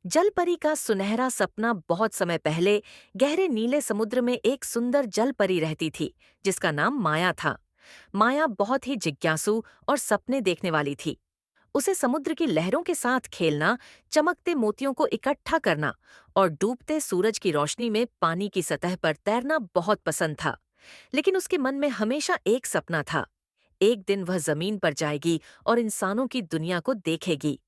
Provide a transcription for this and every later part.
जलपरी का सुनहरा सपना। बहुत समय पहले गहरे नीले समुद्र में एक सुंदर जलपरी रहती थी, जिसका नाम माया था। माया बहुत ही जिज्ञासु और सपने देखने वाली थी। उसे समुद्र की लहरों के साथ खेलना, चमकते मोतियों को इकट्ठा करना और डूबते सूरज की रोशनी में पानी की सतह पर तैरना बहुत पसंद था। लेकिन उसके मन में हमेशा एक सपना था। एक दिन वह जमीन पर जाएगी और इंसानों की दुनिया को देखेगी।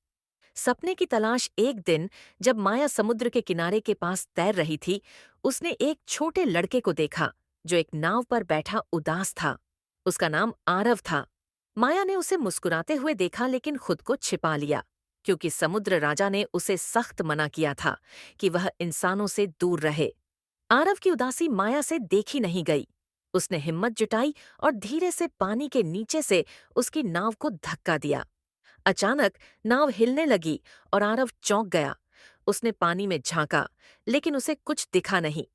सपने की तलाश। एक दिन जब माया समुद्र के किनारे के पास तैर रही थी, उसने एक छोटे लड़के को देखा जो एक नाव पर बैठा उदास था। उसका नाम आरव था। माया ने उसे मुस्कुराते हुए देखा, लेकिन खुद को छिपा लिया, क्योंकि समुद्र राजा ने उसे सख्त मना किया था कि वह इंसानों से दूर रहे। आरव की उदासी माया से देखी नहीं गई। उसने हिम्मत जुटाई और धीरे से पानी के नीचे से उसकी नाव को धक्का दिया। अचानक नाव हिलने लगी और आरव चौंक गया। उसने पानी में झांका, लेकिन उसे कुछ दिखा नहीं।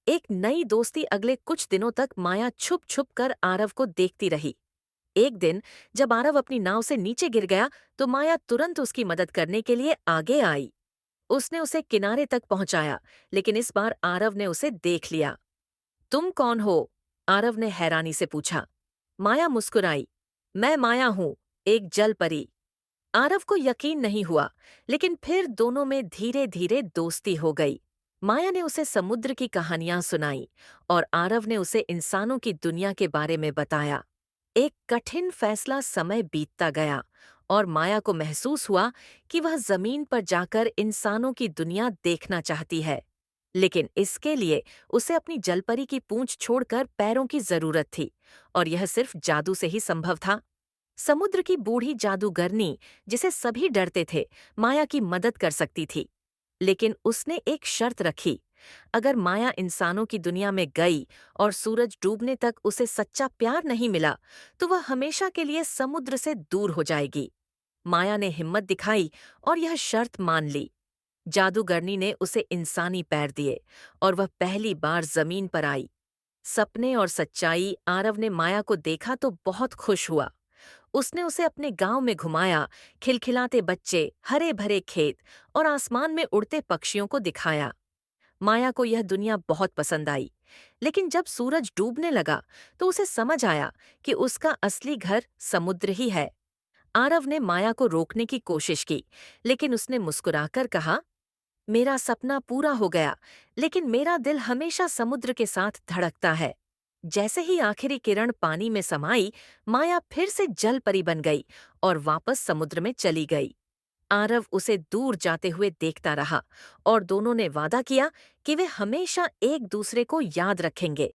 एक नई दोस्ती। अगले कुछ दिनों तक माया छुप छुप कर आरव को देखती रही। एक दिन जब आरव अपनी नाव से नीचे गिर गया, तो माया तुरंत उसकी मदद करने के लिए आगे आई। उसने उसे किनारे तक पहुंचाया, लेकिन इस बार आरव ने उसे देख लिया। तुम कौन हो? आरव ने हैरानी से पूछा। माया मुस्कुराई। मैं माया हूं, एक जल परी। आरव को यकीन नहीं हुआ, लेकिन फिर दोनों में धीरे धीरे दोस्ती हो गई। माया ने उसे समुद्र की कहानियां सुनाई और आरव ने उसे इंसानों की दुनिया के बारे में बताया। एक कठिन फैसला। समय बीतता गया और माया को महसूस हुआ कि वह जमीन पर जाकर इंसानों की दुनिया देखना चाहती है। लेकिन इसके लिए उसे अपनी जलपरी की पूंछ छोड़कर पैरों की जरूरत थी, और यह सिर्फ जादू से ही संभव था। समुद्र की बूढ़ी जादूगरनी, जिसे सभी डरते थे, माया की मदद कर सकती थी। लेकिन उसने एक शर्त रखी। अगर माया इंसानों की दुनिया में गई और सूरज डूबने तक उसे सच्चा प्यार नहीं मिला, तो वह हमेशा के लिए समुद्र से दूर हो जाएगी। माया ने हिम्मत दिखाई और यह शर्त मान ली। जादूगरनी ने उसे इंसानी पैर दिए और वह पहली बार जमीन पर आई। सपने और सच्चाई। आरव ने माया को देखा तो बहुत खुश हुआ। उसने उसे अपने गांव में घुमाया, खिलखिलाते बच्चे, हरे भरे खेत और आसमान में उड़ते पक्षियों को दिखाया। माया को यह दुनिया बहुत पसंद आई। लेकिन जब सूरज डूबने लगा, तो उसे समझ आया कि उसका असली घर समुद्र ही है। आरव ने माया को रोकने की कोशिश की, लेकिन उसने मुस्कुराकर कहा, मेरा सपना पूरा हो गया, लेकिन मेरा दिल हमेशा समुद्र के साथ धड़कता है। जैसे ही आखिरी किरण पानी में समाई, माया फिर से जल परी बन गई और वापस समुद्र में चली गई। आरव उसे दूर जाते हुए देखता रहा और दोनों ने वादा किया कि वे हमेशा एक दूसरे को याद रखेंगे।